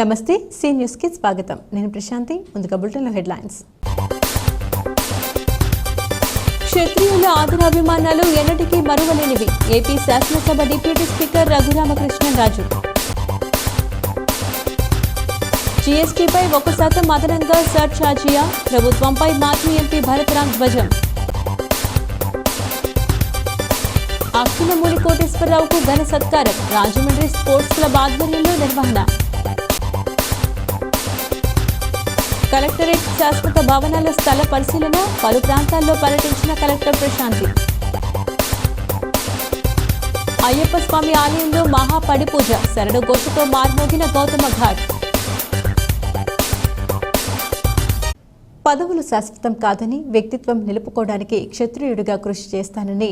నమస్తే C news కి స్వాగతం. నేను ప్రశాంతి. ముందుగా బులెటిన్ లో హెడ్లైన్స్. క్షత్రియుల ఆదరాభిమానాలు ఎన్నటికీ మరువలేనివి. ఏపీ శాసనసభ డిప్యూటీ స్పీకర్ రఘురామకృష్ణరాజు. జీఎస్టీపై 1% అదనంగా సర్ఛార్జియా. ప్రభుత్వంపై మాజీ ఎంపీ భరతరాం ధ్వజం. అఖిలమూరి కోటేశ్వరరావుకు ఘన సత్కారం. రాజమండ్రి స్పోర్ట్స్ క్లబ్ ఆధ్వర్యంలో నిర్వహణ. కలెక్టరేట్ శాశ్వత భవనాల స్థల పరిశీలన. పలు ప్రాంతాల్లో పర్యటించిన కలెక్టర్ ప్రశాంతి. అయ్యప్ప స్వామి ఆలయంలో మహాపడి పూజ. శరణ ఘోషతో మార్మోగిన గౌతమ ఘాట్. పదవులు శాశ్వతం కాదని, వ్యక్తిత్వం నిలుపుకోవడానికి క్షత్రియుడిగా కృషి చేస్తానని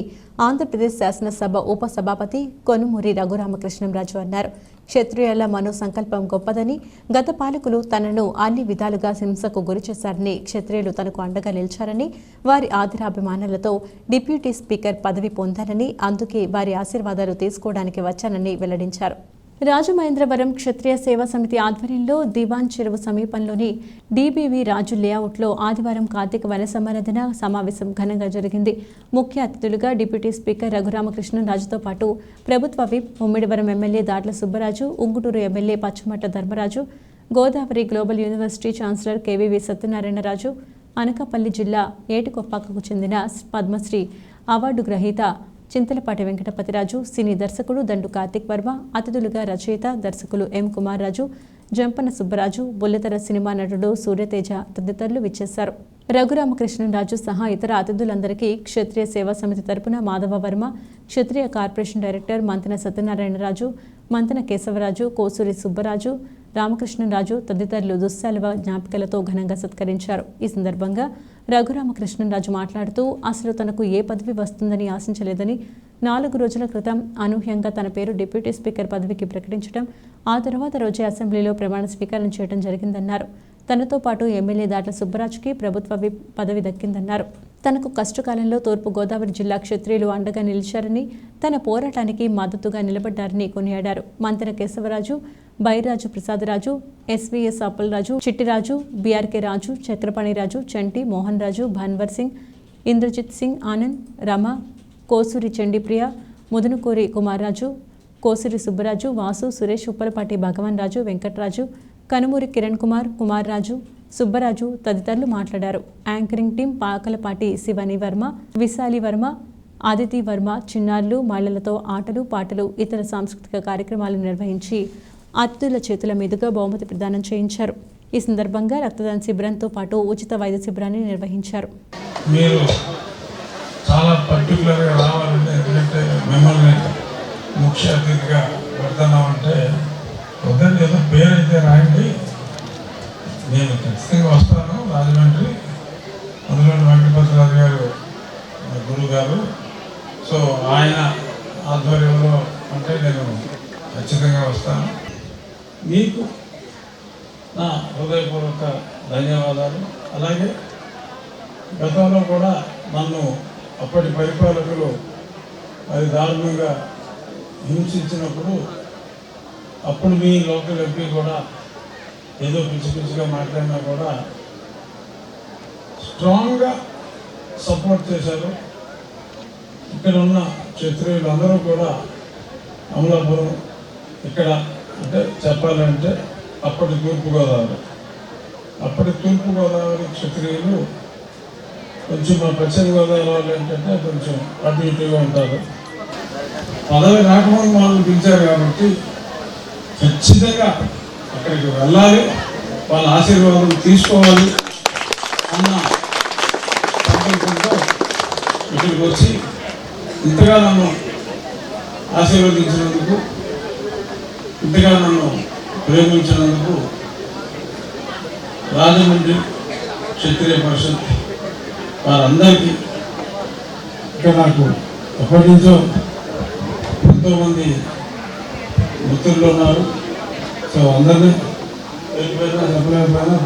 ఆంధ్రప్రదేశ్ శాసనసభ ఉపసభాపతి కొనుమూరి రఘురామకృష్ణరాజు అన్నారు. క్షత్రియుల మనో సంకల్పం గొప్పదని, గత పాలకులు తనను అన్ని విధాలుగా హింసకు గురిచేశారని, క్షత్రియులు తనకు అండగా నిలిచారని, వారి ఆదరాభిమానాలతో డిప్యూటీ స్పీకర్ పదవి పొందారని, అందుకే వారి ఆశీర్వాదాలు తీసుకోవడానికి వచ్చానని వెల్లడించారు. రాజమహేంద్రవరం క్షత్రియ సేవా సమితి ఆధ్వర్యంలో దివాన్ చెరువు సమీపంలోని డిబివి రాజు లేఅవుట్లో ఆదివారం కార్తీక వన సమారాధన సమావేశం ఘనంగా జరిగింది. ముఖ్య అతిథులుగా డిప్యూటీ స్పీకర్ రఘురామకృష్ణరాజుతో పాటు ప్రభుత్వ whip, Mummidivaram MLA Datla Subbaraju, Unguturu MLA Pachamatta Dharmaraju, Godavari global university chancellor KVV Satyanarayanaraju, Anakapalli జిల్లా ఏటికొప్పాకకు చెందిన పద్మశ్రీ అవార్డు గ్రహీత చింతలపాటి వెంకటపతిరాజు, సినీ దర్శకుడు దండు కార్తిక్ వర్మ, అతిథులుగా రచయిత, దర్శకులు ఎం కుమార్ రాజు, జంపన సుబ్బరాజు, బుల్లెతెర సినిమా నటుడు సూర్యతేజ తదితరులు విచ్చేశారు. రఘురామకృష్ణరాజు సహా ఇతర అతిథులందరికీ క్షత్రియ సేవా సమితి తరపున మాధవ వర్మ, క్షత్రియ కార్పొరేషన్ డైరెక్టర్ మంతెన సత్యనారాయణరాజు, మంతెన కేశవరాజు, కోసూరి సుబ్బరాజు, రామకృష్ణరాజు తదితరులు దుస్సాలువ జ్ఞాపికలతో ఘనంగా సత్కరించారు. ఈ సందర్భంగా రఘురామకృష్ణరాజు మాట్లాడుతూ అసలు తనకు ఏ పదవి వస్తుందని ఆశించలేదని, 4 రోజుల క్రితం అనూహ్యంగా తన పేరు డిప్యూటీ స్పీకర్ పదవికి ప్రకటించడం, ఆ తర్వాత రోజే అసెంబ్లీలో ప్రమాణ స్వీకారం చేయడం జరిగిందన్నారు. తనతో పాటు ఎమ్మెల్యే దాట్ల సుబ్బరాజుకి ప్రభుత్వ విప్ పదవి దక్కిందన్నారు. తనకు కష్టకాలంలో తూర్పు గోదావరి జిల్లా క్షత్రియులు అండగా నిలిచారని, తన పోరాటానికి మద్దతుగా నిలబడ్డారని కొనియాడారు. మంతెన కేశవరాజు, బైరాజు ప్రసాదరాజు, ఎస్వీఎస్ అప్పలరాజు, చిట్టిరాజు, బీఆర్కే రాజు, చక్రపాణిరాజు, చంటి, మోహన్ రాజు, భాన్వర్ సింగ్, ఇంద్రజిత్ సింగ్, ఆనంద్, రమ, కోసూరి చండిప్రియ, ముదునుకూరి కుమార్రాజు, కోసూరి సుబ్బరాజు, వాసు, సురేష్, ఉప్పలపాటి భగవాన్ రాజు, వెంకట్రాజు, కనుమూరి కిరణ్ కుమార్, కుమార్ రాజు, సుబ్బరాజు తదితరులు మాట్లాడారు. యాంకరింగ్ టీం పాకలపాటి శివాని వర్మ, విశాలి వర్మ, ఆదితి వర్మ చిన్నారులు, మహిళలతో ఆటలు, పాటలు, ఇతర సాంస్కృతిక కార్యక్రమాలు నిర్వహించి అతిథుల చేతుల మీదుగా బహుమతి ప్రదానం చేయించారు. ఈ సందర్భంగా రక్తదాన శిబిరంతో పాటు ఉచిత వైద్య శిబిరాన్ని నిర్వహించారు. మీరు చాలా పర్టికులర్గా రావాలంటే, ఎందుకంటే మిమ్మల్ని ముఖ్య అతిథిగా పెడుతున్నామంటే వద్దండి, ఏదో పేరు అయితే రాయండి, నేను ఖచ్చితంగా వస్తాను. రాజమండ్రి అందులో వెంకటపతిరాజు గారు గురువు గారు, సో ఆయన ఆధ్వర్యంలో అంటే నేను ఖచ్చితంగా వస్తాను. మీకు నా హృదయపూర్వక ధన్యవాదాలు. అలాగే గతంలో కూడా నన్ను అప్పటి పరిపాలకులు అది దారుణంగా హింసించినప్పుడు అప్పుడు మీ లోకల్ ఎంపీ కూడా ఏదో పిచ్చి పిచ్చిగా మాట్లాడినా కూడా స్ట్రాంగ్గా సపోర్ట్ చేశారు. ఇక్కడ ఉన్న క్షత్రియులు అందరూ కూడా అమలాపురం ఇక్కడ అంటే చెప్పాలంటే అప్పటి తూర్పుగోదావరి క్షత్రియులు కొంచెం మా పశ్చిమ గోదావరి వాళ్ళు ఏంటంటే కొంచెం అటు ఇటుగా ఉంటారు. పదవి రాకముందు వాళ్ళు పిలిచారు కాబట్టి ఖచ్చితంగా అక్కడికి వెళ్ళాలి, వాళ్ళ ఆశీర్వాదం తీసుకోవాలి అన్న సంకల్పంతో ఇక్కడికి వచ్చి ఇంతగా నన్ను ఆశీర్వదించినందుకు, ఇంతగా నన్ను ప్రేమించినందుకు రాజమండ్రి క్షత్రియ పరిషత్ వారందరికీ, ఇక్కడ నాకు ఎప్పటి నుంచో ఎంతోమంది మిత్రులు ఉన్నారు. సో అందరినీ చెప్పలేకపోయినా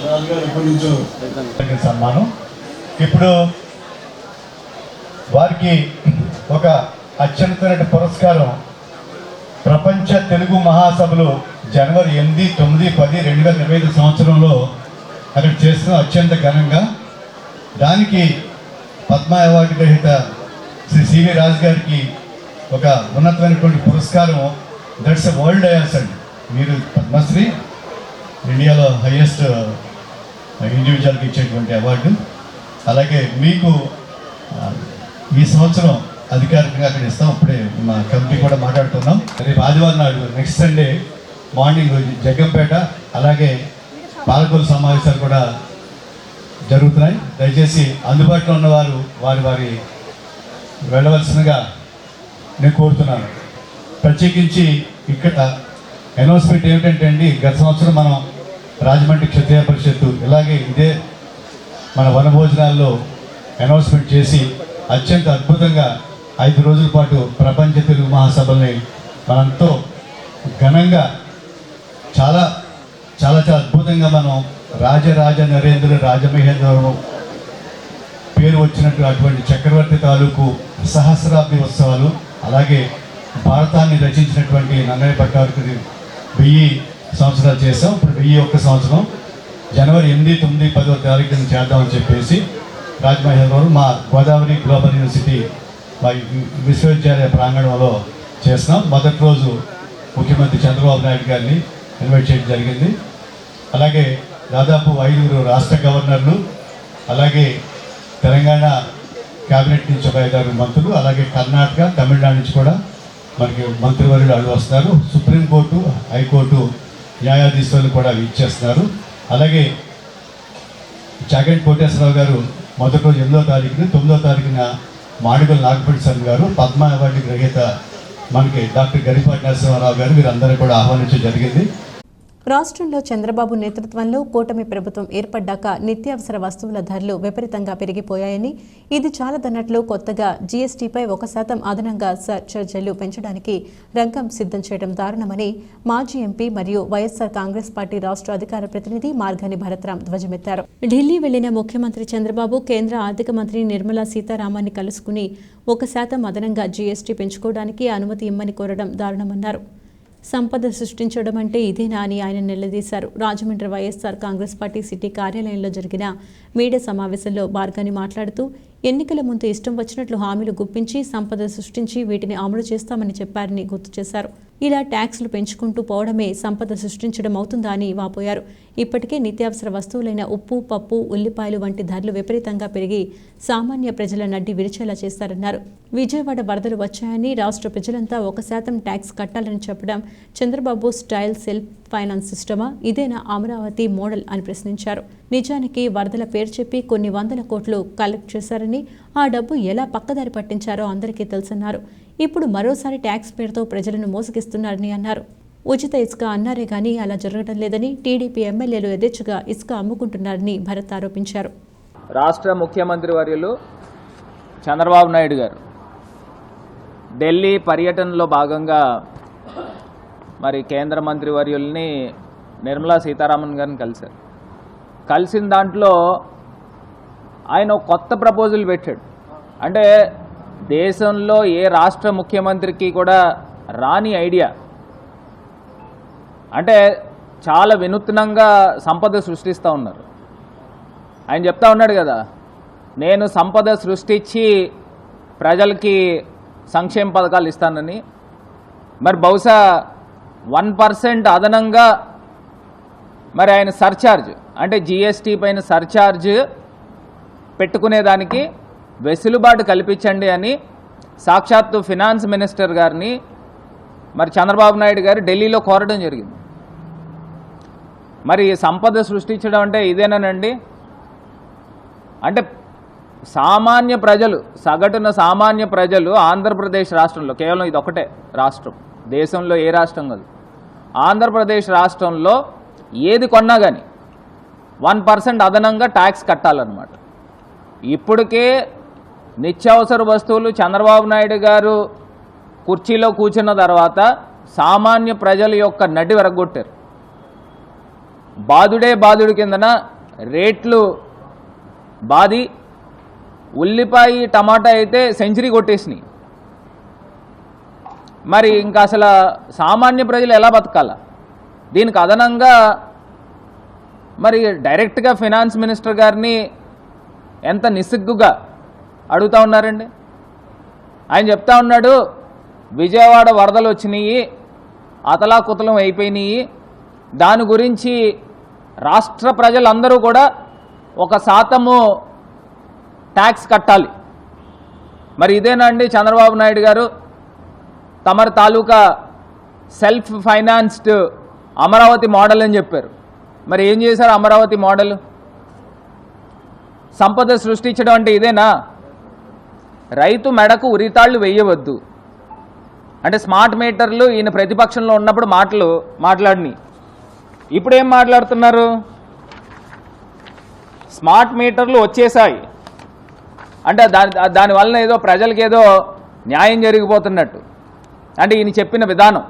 రాజుగారు ఎప్పటి నుంచో సన్మానం. ఇప్పుడు వారికి ఒక అత్యున్నతమైన పురస్కారం ప్రపంచ తెలుగు మహాసభలు జనవరి 8, 9, 10, 2025 సంవత్సరంలో అక్కడ చేస్తున్నాం అత్యంత ఘనంగా. దానికి పద్మ అవార్డు గ్రహీత శ్రీ సివి రాజు గారికి ఒక ఉన్నతమైనటువంటి పురస్కారం, దట్స్ ఎ వరల్డ్ అవార్డ్స్ అండి. మీరు పద్మశ్రీ ఇండియాలో హైయెస్ట్ ఇండివిజువల్కి ఇచ్చేటువంటి అవార్డు. అలాగే మీకు ఈ సంవత్సరం అధికారికంగా అక్కడ ఇస్తాం. ఇప్పుడే మా కమిటీ కూడా మాట్లాడుతున్నాం. రేపు ఆదివారం నాడు నెక్స్ట్ సండే మార్నింగ్ జగ్గంపేట అలాగే పాలకొల్లు సమావేశాలు కూడా జరుగుతున్నాయి. దయచేసి అందుబాటులో ఉన్నవారు వారి వెళ్ళవలసిందిగా నేను కోరుతున్నాను. ప్రత్యేకించి ఇక్కడ అనౌన్స్మెంట్ ఏమిటంటే అండి, గత సంవత్సరం మనం రాజమండ్రి క్షత్రియ పరిషత్తు ఇలాగే ఇదే మన వనభోజనాల్లో అనౌన్స్మెంట్ చేసి అత్యంత అద్భుతంగా 5 రోజుల పాటు ప్రపంచ తెలుగు మహాసభల్ని మనంతో ఘనంగా చాలా చాలా చాలా అద్భుతంగా మనం రాజరాజ నరేంద్ర రాజమహేంద్రవరం పేరు వచ్చినట్టు అటువంటి చక్రవర్తి తాలూకు సహస్రాబ్ది ఉత్సవాలు, అలాగే భారతాన్ని రచించినటువంటి నన్నయ్య భట్టారకుడి 1000 సంవత్సరాలు చేసాం. ఇప్పుడు 1001 సంవత్సరం జనవరి 8, 9, 10వ తారీఖున చేద్దామని చెప్పేసి రాజమహేంద్రవరం మా గోదావరి గ్లోబల్ యూనివర్సిటీ మా విశ్వవిద్యాలయ ప్రాంగణంలో చేస్తున్నాం. మొదటి రోజు ముఖ్యమంత్రి చంద్రబాబు నాయుడు గారిని ఇన్వైట్ చేయడం జరిగింది. అలాగే దాదాపు 5 రాష్ట్ర గవర్నర్లు, అలాగే తెలంగాణ క్యాబినెట్ నుంచి ఒక 5-6 మంత్రులు, అలాగే కర్ణాటక, తమిళనాడు నుంచి కూడా మనకి మంత్రివర్యులు అడుగు వస్తున్నారు. సుప్రీంకోర్టు, హైకోర్టు న్యాయాధీశులు కూడా ఇచ్చేస్తున్నారు. అలాగే చాగంటి కోటేశ్వరరావు గారు మొదటి రోజు 8వ తారీఖున, 9వ తారీఖున మాడుగుల నాగపల్లి సార్ గారు, పద్మ అవార్డు గ్రహీత మనకి డాక్టర్ గరిపాటి నరసింహారావు గారు, వీరందరూ కూడా ఆహ్వానించడం జరిగింది. రాష్ట్రంలో చంద్రబాబు నేతృత్వంలో కూటమి ప్రభుత్వం ఏర్పడ్డాక నిత్యావసర వస్తువుల ధరలు విపరీతంగా పెరిగిపోయాయని, ఇది చాలదన్నట్లు కొత్తగా జీఎస్టీపై 1% అదనంగా సర్ఛార్జీలు పెంచడానికి రంగం సిద్ధం చేయడం దారుణమని మాజీ ఎంపీ మరియు వైఎస్సార్ కాంగ్రెస్ పార్టీ రాష్ట్ర అధికార ప్రతినిధి మార్గాని భరత్రాం ధ్వజమెత్తారు. ఢిల్లీ వెళ్లిన ముఖ్యమంత్రి చంద్రబాబు కేంద్ర ఆర్థిక మంత్రి నిర్మలా సీతారామన్ని కలుసుకుని 1% అదనంగా జీఎస్టీ పెంచుకోవడానికి అనుమతి ఇమ్మని కోరడం దారుణమన్నారు. సంపద సృష్టించడం అంటే ఇదేనా అని ఆయన నిలదీశారు. రాజమండ్రి వైఎస్సార్ కాంగ్రెస్ పార్టీ సిటీ కార్యాలయంలో జరిగిన మీడియా సమావేశంలో మార్గాని మాట్లాడుతూ, ఎన్నికల ముందు ఇష్టం వచ్చినట్లు హామీలు గుప్పించి సంపద సృష్టించి వీటిని అమలు చేస్తామని చెప్పారని గుర్తు చేశారు. ఇలా ట్యాక్సులు పెంచుకుంటూ పోవడమే సంపద సృష్టించడం అవుతుందా అని వాపోయారు. ఇప్పటికే నిత్యావసర వస్తువులైన ఉప్పు, పప్పు, ఉల్లిపాయలు వంటి ధరలు విపరీతంగా పెరిగి సామాన్య ప్రజల నడ్డి విరిచేలా చేస్తారన్నారు. విజయవాడ వరదలు వచ్చాయని రాష్ట్ర ప్రజలంతా 1% ట్యాక్స్ కట్టాలని చెప్పడం చంద్రబాబు స్టైల్ సెల్ఫ్ ఫైనాన్స్ సిస్టమా? ఇదేనా అమరావతి మోడల్ అని ప్రశ్నించారు. నిజానికి వరదల పేరు చెప్పి కొన్ని వందల కోట్లు కలెక్ట్ చేశారని, ఆ డబ్బు ఎలా పక్కదారి పట్టించారో అందరికీ తెలుసన్నారు. ఇప్పుడు మరోసారి ట్యాక్స్ పేరుతో ప్రజలను మోసగిస్తున్నారని అన్నారు. ఉచిత ఇసుక అన్నారే గానీ అలా జరగడం లేదని, టీడీపీ ఎమ్మెల్యేలు యథేచ్ఛగా ఇసుక అమ్ముకుంటున్నారని భరత్ ఆరోపించారు. రాష్ట్ర ముఖ్యమంత్రి వర్యులు చంద్రబాబు నాయుడు గారు ఢిల్లీ పర్యటనలో భాగంగా మరి కేంద్ర మంత్రి వర్యుల్ని నిర్మలా సీతారామన్ గారిని కలిసిన దాంట్లో ఆయన ఒక కొత్త ప్రపోజల్ పెట్టాడు. అంటే దేశంలో ఏ రాష్ట్ర ముఖ్యమంత్రికి కూడా రాని ఐడియా. అంటే చాలా వినూత్నంగా సంపద సృష్టిస్తూ ఉన్నారు. ఆయన చెప్తా ఉన్నాడు కదా, నేను సంపద సృష్టించి ప్రజలకి సంక్షేమ పథకాలు ఇస్తానని. మరి బహుశా 1% అదనంగా మరి ఆయన సర్ఛార్జ్ అంటే జీఎస్టీ పైన సర్ఛార్జ్ పెట్టుకునేదానికి వెసులుబాటు కల్పించండి అని సాక్షాత్తు ఫినాన్స్ మినిస్టర్ గారిని మరి చంద్రబాబు నాయుడు గారు ఢిల్లీలో కోరడం జరిగింది. మరి సంపద సృష్టించడం అంటే ఇదేనండి. అంటే సామాన్య ప్రజలు, సగటున సామాన్య ప్రజలు ఆంధ్రప్రదేశ్ రాష్ట్రంలో, కేవలం ఇది ఒకటే రాష్ట్రం, దేశంలో ఏ రాష్ట్రం కాదు, ఆంధ్రప్రదేశ్ రాష్ట్రంలో ఏది కొన్నా కానీ 1% అదనంగా ట్యాక్స్ కట్టాలన్నమాట. ఇప్పటికే నిత్యావసర వస్తువులు చంద్రబాబు నాయుడు గారు కుర్చీలో కూర్చున్న తర్వాత సామాన్య ప్రజల యొక్క నడ్డి విరగొట్టారు. బాదుడే బాదుడి కిందన రేట్లు బాది, ఉల్లిపాయ టమాటా అయితే సెంచరీ కొట్టేసినాయి. మరి ఇంకా అసలు సామాన్య ప్రజలు ఎలా బతకాల? దీనికి అదనంగా మరి డైరెక్ట్గా ఫైనాన్స్ మినిస్టర్ గారిని ఎంత నిస్సిగ్గుగా అడుగుతూ ఉన్నారండి. ఆయన చెప్తా ఉన్నాడు, విజయవాడ వరదలు వచ్చినాయి, అతలాకుతలం అయిపోయినాయి, దాని గురించి రాష్ట్ర ప్రజలందరూ కూడా 1% ట్యాక్స్ కట్టాలి. మరి ఇదేనండి చంద్రబాబు నాయుడు గారు తమరి తాలూకా సెల్ఫ్ ఫైనాన్స్డ్ అమరావతి మోడల్ అని చెప్పారు. మరి ఏం చేశారు అమరావతి మోడల్? సంపద సృష్టించడం అంటే ఇదేనా? రైతు మెడకు ఉరితాళ్లు వేయవద్దు అంటే స్మార్ట్ మీటర్లు ఈయన ప్రతిపక్షంలో ఉన్నప్పుడు మాట్లాడిని. ఇప్పుడు ఏం మాట్లాడుతున్నారు? స్మార్ట్ మీటర్లు వచ్చేసాయి అంటే దానివల్ల ఏదో ప్రజలకి ఏదో న్యాయం జరిగిపోతున్నట్టు. అంటే ఈయన చెప్పిన విధానం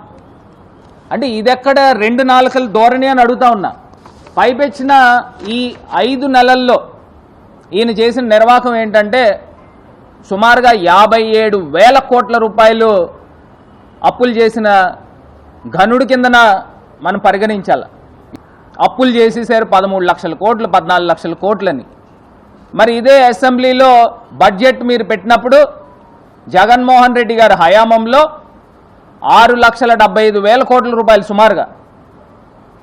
అంటే ఇదెక్కడ 2 నాలుకల ధోరణి అని అడుగుతా ఉన్నా. పైపెచ్చిన ఈ 5 నెలల్లో ఈయన చేసిన నిర్వాహకం ఏంటంటే సుమారుగా 57,000 కోట్ల రూపాయలు అప్పులు చేసిన ఘనుడి కిందన మనం పరిగణించాలి. అప్పులు చేసేసారు 13 లక్షల కోట్లు, 14 లక్షల కోట్లని. మరి ఇదే అసెంబ్లీలో బడ్జెట్ మీరు పెట్టినప్పుడు జగన్మోహన్ రెడ్డి గారి హయాంలో 6,75,000 కోట్ల రూపాయలు సుమారుగా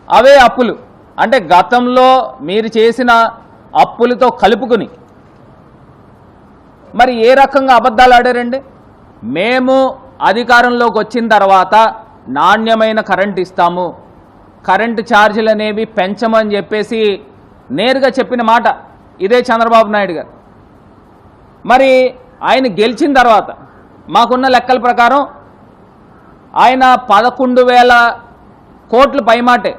అవే అప్పులు. అంటే గతంలో మీరు చేసిన అప్పులతో కలుపుకుని మరి ఏ రకంగా అబద్ధాలు ఆడారండి? మేము అధికారంలోకి వచ్చిన తర్వాత నాణ్యమైన కరెంట్ ఇస్తాము, కరెంటు ఛార్జీలు అనేవి పెంచమని చెప్పేసి నేరుగా చెప్పిన మాట ఇదే చంద్రబాబు నాయుడు గారు. మరి ఆయన గెలిచిన తర్వాత మాకున్న లెక్కల ప్రకారం ఆయన 11,000 కోట్ల పైమాటే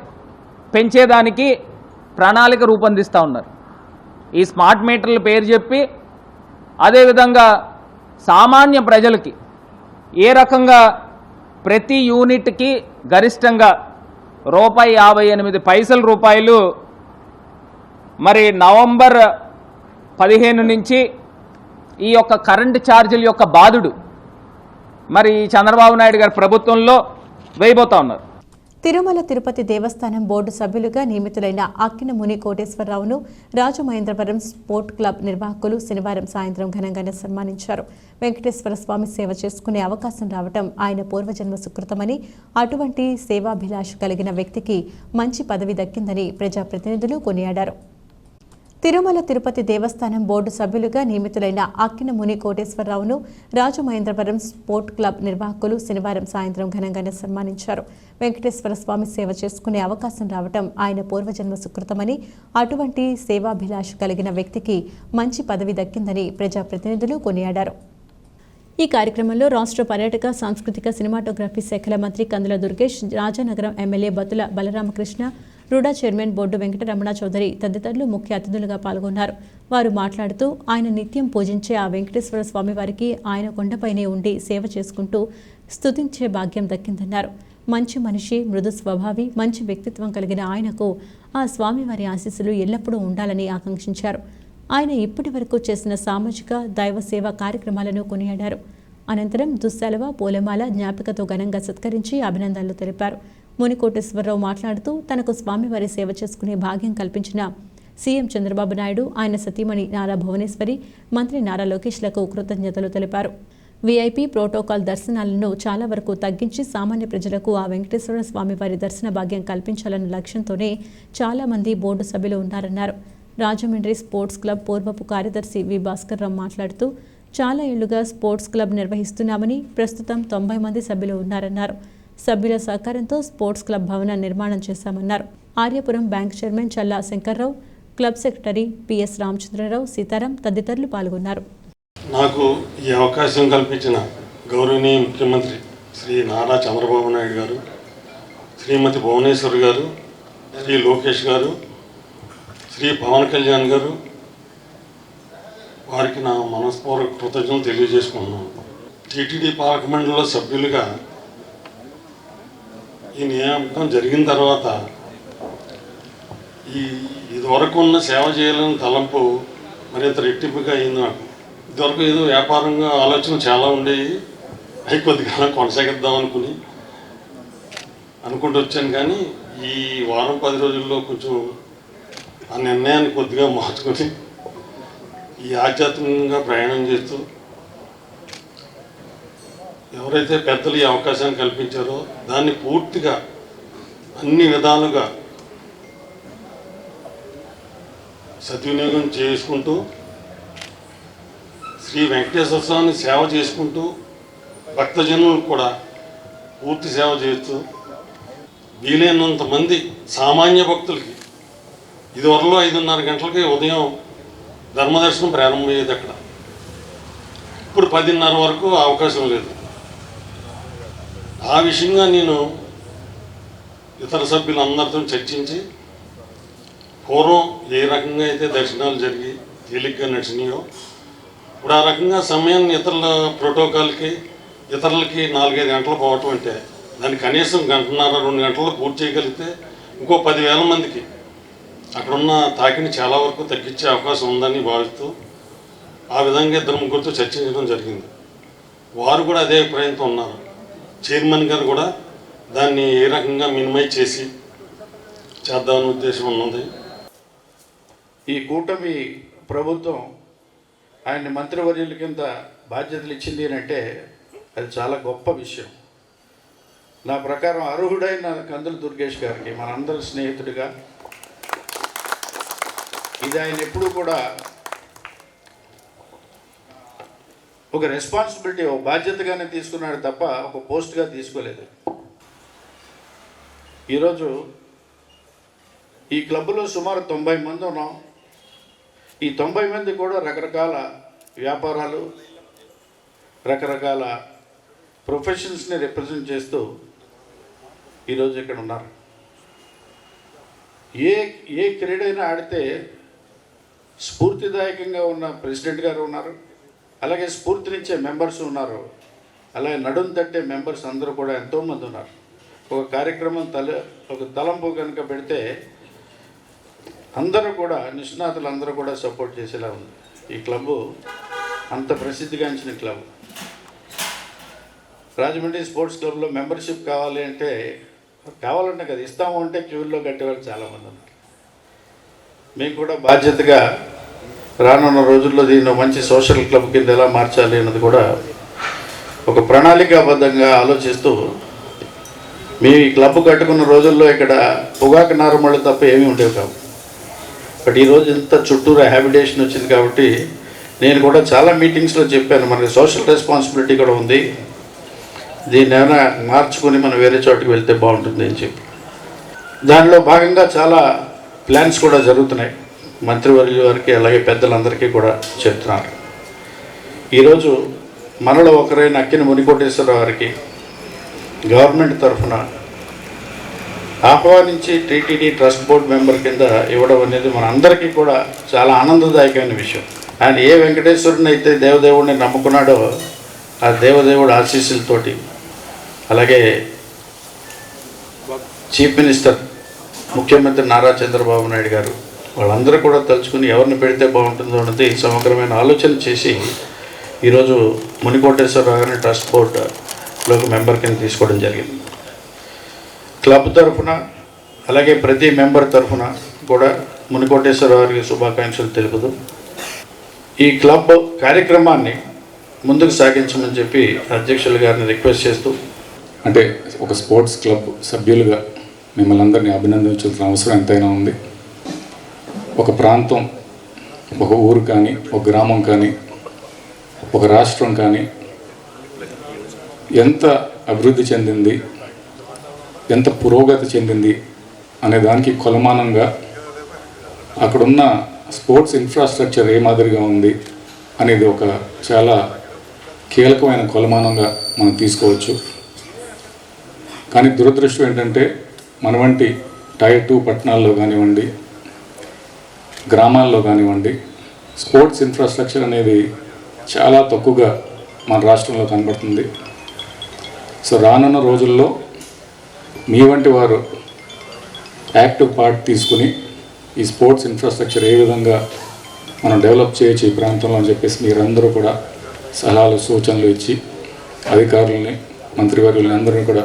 పెంచేదానికి ప్రణాళిక రూపొందిస్తూ ఉన్నారు. ఈ స్మార్ట్ మీటర్ల పేరు చెప్పి అదేవిధంగా సామాన్య ప్రజలకి ఏ రకంగా ప్రతి యూనిట్కి గరిష్టంగా రూపాయి మరి నవంబర్ 15 నుంచి ఈ యొక్క కరెంటు ఛార్జీల యొక్క బాధుడు మరి చంద్రబాబు నాయుడు గారి ప్రభుత్వంలో వేయబోతా ఉన్నారు. తిరుమల తిరుపతి దేవస్థానం బోర్డు సభ్యులుగా నియమితులైన అక్కినముని కోటేశ్వరరావును రాజమహేంద్రవరం స్పోర్ట్ క్లబ్ నిర్వాహకులు శనివారం సాయంత్రం ఘనంగా సన్మానించారు. వెంకటేశ్వర స్వామి సేవ చేసుకునే అవకాశం రావడం ఆయన పూర్వజన్మ సుకృతమని, అటువంటి సేవాభిలాష కలిగిన వ్యక్తికి మంచి పదవి దక్కిందని ప్రజాప్రతినిధులు కొనియాడారు. తిరుమల తిరుపతి దేవస్థానం బోర్డు సభ్యులుగా నియమితులైన అక్కినముని కోటేశ్వరరావును రాజమహేంద్రవరం స్పోర్ట్ క్లబ్ నిర్వాహకులు శనివారం సాయంత్రం ఘనంగా సన్మానించారు. వెంకటేశ్వర స్వామి సేవ చేసుకునే అవకాశం రావడం ఆయన పూర్వజన్మ సుకృతమని, అటువంటి సేవాభిలాష కలిగిన వ్యక్తికి మంచి పదవి దక్కిందని ప్రజాప్రతినిధులు కొనియాడారు. ఈ కార్యక్రమంలో రాష్ట్ర పర్యాటక, సాంస్కృతిక, సినిమాటోగ్రఫీ శాఖల మంత్రి Kandula Durgesh, Rajanagaram MLA Batula Balaramakrishna, RUDA chairman బోర్డు వెంకటరమణ చౌదరి తదితరులు ముఖ్య అతిథులుగా పాల్గొన్నారు. వారు మాట్లాడుతూ ఆయన నిత్యం పూజించే ఆ వెంకటేశ్వర స్వామి వారికి ఆయన కొండపైనే ఉండి సేవ చేసుకుంటూ స్తుతించే భాగ్యం దక్కిందన్నారు. మంచి మనిషి, మృదు స్వభావి, మంచి వ్యక్తిత్వం కలిగిన ఆయనకు ఆ స్వామివారి ఆశీస్సులు ఎల్లప్పుడూ ఉండాలని ఆకాంక్షించారు. ఆయన ఇప్పటి వరకు చేసిన సామాజిక, దైవ సేవా కార్యక్రమాలను కొనియాడారు. అనంతరం దుస్సెలవ, పూలమాల, జ్ఞాపికతో ఘనంగా సత్కరించి అభినందనలు తెలిపారు. మునికోటేశ్వరరావు మాట్లాడుతూ తనకు స్వామివారి సేవ చేసుకునే భాగ్యం కల్పించిన సీఎం చంద్రబాబు నాయుడు, ఆయన సతీమణి నారా భువనేశ్వరి, మంత్రి నారా లోకేష్లకు కృతజ్ఞతలు తెలిపారు. వీఐపీ ప్రోటోకాల్ దర్శనాలను చాలా వరకు తగ్గించి సామాన్య ప్రజలకు ఆ వెంకటేశ్వర స్వామివారి దర్శన భాగ్యం కల్పించాలన్న లక్ష్యంతోనే చాలా మంది బోర్డు సభ్యులు ఉన్నారన్నారు. రాజమండ్రి స్పోర్ట్స్ క్లబ్ పూర్వపు కార్యదర్శి వి భాస్కర్రావు మాట్లాడుతూ చాలా ఏళ్లుగా స్పోర్ట్స్ క్లబ్ నిర్వహిస్తున్నామని, ప్రస్తుతం 90 మంది సభ్యులు ఉన్నారన్నారు. సభ్యుల సహకారంతో స్పోర్ట్స్ క్లబ్ భవన నిర్మాణం చేశామన్నారు. Aryapuram bank chairman Challa Shankarrao, club secretary PS Ramachandrarao, Sitaram తదితరులు పాల్గొన్నారు. నాకు ఈ అవకాశం కల్పించిన గౌరవనీయ ముఖ్యమంత్రి శ్రీ నారా చంద్రబాబు నాయుడు గారు, శ్రీమతి భువనేశ్వర్ గారు, శ్రీ లోకేష్ గారు, శ్రీ పవన్ కళ్యాణ్ గారు, వారికి నా మనస్పూర్వక కృతజ్ఞతలు తెలియజేసుకున్నాను. టీటీడీ పాలక మండలిలో సభ్యులుగా ఈ నియామకం జరిగిన తర్వాత ఇదివరకు ఉన్న సేవ చేయాలని తలంపు మరింత రెట్టింపుగా అయింది. నాకు ఇదివరకు ఏదో వ్యాపారంగా ఆలోచన చాలా ఉండేవి. అవి కొద్దిగా కొనసాగిద్దాం అనుకుంటూ వచ్చాను. కానీ ఈ వారం 10 రోజుల్లో కొంచెం ఆ నిర్ణయాన్ని కొద్దిగా మార్చుకొని ఈ ఆధ్యాత్మికంగా ప్రయాణం చేస్తూ ఎవరైతే పెద్దలు ఈ అవకాశాన్ని కల్పించారో దాన్ని పూర్తిగా అన్ని విధాలుగా సద్వినియోగం చేసుకుంటూ శ్రీ వెంకటేశ్వర స్వామిని సేవ చేసుకుంటూ భక్తజనులకు కూడా పూర్తి సేవ చేస్తూ వీలైనంత మంది సామాన్య భక్తులకి ఇదివరలో 5:30 గంటలకి ఉదయం ధర్మదర్శనం ప్రారంభమయ్యేది. అక్కడ ఇప్పుడు 10:30 వరకు అవకాశం లేదు. ఆ విషయంగా నేను ఇతర సభ్యులందరితో చర్చించి పూర్వం ఏ రకంగా అయితే దర్శనాలు జరిగి తేలిగ్గా నడిచినాయో ఇప్పుడు ఆ రకంగా సమయాన్ని ఇతరుల ప్రోటోకాల్కి ఇతరులకి 4-5 గంటలు పోవటం అంటే దాన్ని కనీసం 1.5-2 గంటల్లో పూర్తి చేయగలిగితే ఇంకో 10,000 మందికి అక్కడున్న తాకిని చాలా వరకు తగ్గించే అవకాశం ఉందని భావిస్తూ ఆ విధంగా 2-3 చర్చించడం జరిగింది. వారు కూడా అదే అభిప్రాయంతో ఉన్నారు. చైర్మన్ గారు కూడా దాన్ని ఏ రకంగా మినిమైజ్ చేసి చేద్దామనే ఉద్దేశం ఉన్నది. ఈ కూటమి ప్రభుత్వం ఆయన్ని మంత్రివర్యుల కింద బాధ్యతలు ఇచ్చింది అంటే అది చాలా గొప్ప విషయం. నా ప్రకారం అర్హుడైన కందుల దుర్గేష్ గారికి మనందరి స్నేహితుడిగా ఇది ఆయన ఎప్పుడూ కూడా ఒక రెస్పాన్సిబిలిటీ, ఒక బాధ్యతగానే తీసుకున్నాడు తప్ప ఒక పోస్ట్గా తీసుకోలేదు. ఈరోజు ఈ క్లబ్లో సుమారు 90 మంది ఉన్నాం. ఈ 90 మంది కూడా రకరకాల వ్యాపారాలు, రకరకాల ప్రొఫెషన్స్ని రిప్రజెంట్ చేస్తూ ఈరోజు ఇక్కడ ఉన్నారు. ఏ క్రీడైనా ఆడితే స్ఫూర్తిదాయకంగా ఉన్న ప్రెసిడెంట్ గారు ఉన్నారు, అలాగే స్ఫూర్తినిచ్చే మెంబర్స్ ఉన్నారు, అలాగే నడుం తట్టే మెంబర్స్ అందరూ కూడా ఎంతోమంది ఉన్నారు. ఒక కార్యక్రమం ఒక తలంపు కనుక పెడితే అందరూ కూడా నిష్ణాతులు అందరూ కూడా సపోర్ట్ చేసేలా ఉంది. ఈ క్లబ్బు అంత ప్రసిద్ధిగాంచిన క్లబ్. రాజమండ్రి స్పోర్ట్స్ క్లబ్లో మెంబర్షిప్ కావాలంటే కదా ఇస్తాము అంటే క్యూల్లో కట్టేవాళ్ళు చాలామంది ఉన్నారు. మేము కూడా బాధ్యతగా రానున్న రోజుల్లో దీన్ని మంచి సోషల్ క్లబ్ కింద ఎలా మార్చాలి అన్నది కూడా ఒక ప్రణాళికాబద్ధంగా ఆలోచిస్తూ మేము ఈ క్లబ్ కట్టుకున్న రోజుల్లో ఇక్కడ పొగాకు నారుమళ్ళు తప్ప ఏమీ ఉండేవి కావు. బట్ ఈరోజు ఇంత చుట్టూరు హ్యాబిటేషన్ వచ్చింది కాబట్టి నేను కూడా చాలా మీటింగ్స్లో చెప్పాను, మనకి సోషల్ రెస్పాన్సిబిలిటీ కూడా ఉంది, దీన్ని ఏమైనా మార్చుకొని మనం వేరే చోటుకి వెళ్తే బాగుంటుంది అని చెప్పి దానిలో భాగంగా చాలా ప్లాన్స్ కూడా జరుగుతున్నాయి. మంత్రివర్యుల వారికి అలాగే పెద్దలందరికీ కూడా చెప్తున్నారు. ఈరోజు మనలో ఒకరైన అక్కిన మునికోటేశ్వరరావు వారికి గవర్నమెంట్ తరఫున ఆహ్వానించి టీటీడీ ట్రస్ట్ బోర్డు మెంబర్ కింద ఇవ్వడం అనేది మన అందరికీ కూడా చాలా ఆనందదాయకమైన విషయం. ఆయన ఏ వెంకటేశ్వరుని అయితే దేవదేవుడిని నమ్ముకున్నాడో ఆ దేవదేవుడు ఆశీస్సులతోటి, అలాగే చీఫ్ మినిస్టర్ ముఖ్యమంత్రి నారా చంద్రబాబు నాయుడు గారు వాళ్ళందరూ కూడా తలుచుకుని ఎవరిని పెడితే బాగుంటుందో అన్నది సమగ్రమైన ఆలోచన చేసి ఈరోజు మునికోటేశ్వరరావు గారిని ట్రస్ట్ బోర్డులోకి మెంబర్ కింద తీసుకోవడం జరిగింది. క్లబ్ తరఫున అలాగే ప్రతి మెంబర్ తరఫున కూడా మునికోటేశ్వరరావు గారికి శుభాకాంక్షలు తెలుపుతూ ఈ క్లబ్ కార్యక్రమాన్ని ముందుకు సాగించమని చెప్పి అధ్యక్షులు గారిని రిక్వెస్ట్ చేస్తూ, అంటే ఒక స్పోర్ట్స్ క్లబ్ సభ్యులుగా మిమ్మల్ని అందరినీ అభినందించాల్సిన అవసరం ఎంతైనా ఉంది. ఒక ప్రాంతం, ఒక ఊరు కానీ, ఒక గ్రామం కానీ, ఒక రాష్ట్రం కానీ ఎంత అభివృద్ధి చెందింది, ఎంత పురోగతి చెందింది అనే దానికి కొలమానంగా అక్కడున్న స్పోర్ట్స్ ఇన్ఫ్రాస్ట్రక్చర్ ఏ మాదిరిగా ఉంది అనేది ఒక చాలా కీలకమైన కొలమానంగా మనం తీసుకోవచ్చు. కానీ దురదృష్టం ఏంటంటే మన వంటి టైర్ 2 పట్టణాల్లో కానివ్వండి, గ్రామాల్లో కానివ్వండి, స్పోర్ట్స్ ఇన్ఫ్రాస్ట్రక్చర్ అనేది చాలా తక్కువగా మన రాష్ట్రంలో కనబడుతుంది. సో రానున్న రోజుల్లో మీ వంటి వారు యాక్టివ్ పార్ట్ తీసుకుని ఈ స్పోర్ట్స్ ఇన్ఫ్రాస్ట్రక్చర్ ఏ విధంగా మనం డెవలప్ చేయొచ్చు ఈ ప్రాంతంలో అని చెప్పేసి మీరందరూ కూడా సలహాలు సూచనలు ఇచ్చి అధికారులని, మంత్రివర్యులని అందరినీ కూడా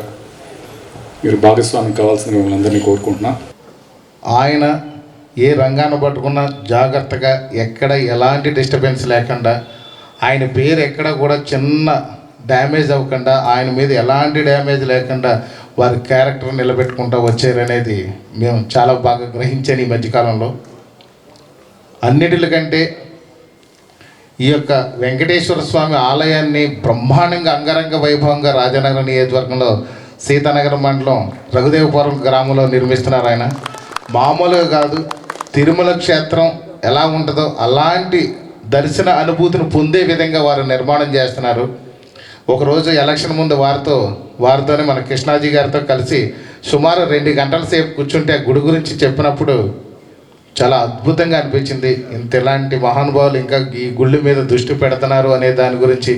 మీరు భాగస్వామ్యం కావాల్సిన మిమ్మల్ని అందరినీ కోరుకుంటున్నా. ఆయన ఏ రంగాన్ని పట్టుకున్నా జాగ్రత్తగా, ఎక్కడ ఎలాంటి డిస్టర్బెన్స్ లేకుండా, ఆయన పేరు ఎక్కడ కూడా చిన్న డ్యామేజ్ అవ్వకుండా, ఆయన మీద ఎలాంటి డ్యామేజ్ లేకుండా వారి క్యారెక్టర్ నిలబెట్టుకుంటూ వచ్చారనేది మేము చాలా బాగా గ్రహించాను ఈ మధ్యకాలంలో. అన్నిటికంటే ఈ యొక్క వెంకటేశ్వర స్వామి ఆలయాన్ని బ్రహ్మాండంగా అంగరంగ వైభవంగా రాజనగరం నియోజకవర్గంలో సీతానగరం మండలం రఘుదేవపురం గ్రామంలో నిర్మిస్తున్నారు. ఆయన మామూలుగా కాదు, తిరుమల క్షేత్రం ఎలా ఉంటుందో అలాంటి దర్శన అనుభూతిని పొందే విధంగా వారు నిర్మాణం చేస్తున్నారు. ఒకరోజు ఎలక్షన్ ముందు వారితోనే మన కృష్ణాజీ గారితో కలిసి సుమారు 2 గంటల సేపు కూర్చుంటే ఆ గుడి గురించి చెప్పినప్పుడు చాలా అద్భుతంగా అనిపించింది. ఇలాంటి మహానుభావులు ఇంకా ఈ గుళ్ళ మీద దృష్టి పెడుతున్నారు అనే దాని గురించి,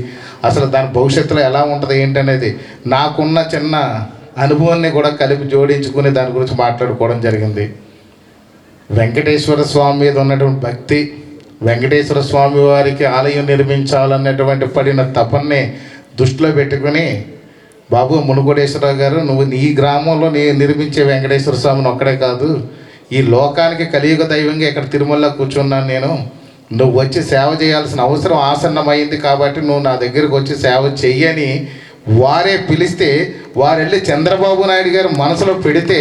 అసలు దాని భవిష్యత్తులో ఎలా ఉంటుంది ఏంటనేది నాకున్న చిన్న అనుభవాన్ని కూడా కలిపి జోడించుకుని దాని గురించి మాట్లాడుకోవడం జరిగింది. వెంకటేశ్వర స్వామి మీద ఉన్నటువంటి భక్తి, వెంకటేశ్వర స్వామి వారికి ఆలయం నిర్మించాలన్నటువంటి పడిన తపన్నే దృష్టిలో పెట్టుకుని, బాబు మునుకోటేశ్వరరావు గారు, నువ్వు నీ గ్రామంలో నిర్మించే వెంకటేశ్వర స్వామిని ఒక్కడే కాదు, ఈ లోకానికి కలియుగ దైవంగా ఇక్కడ తిరుమలలో కూర్చున్నాను నేను, నువ్వు వచ్చి సేవ చేయాల్సిన అవసరం ఆసన్నమైంది కాబట్టి నువ్వు నా దగ్గరకు వచ్చి సేవ చెయ్యని వారే పిలిస్తే వారు వెళ్ళి చంద్రబాబు నాయుడు గారు మనసులో పెడితే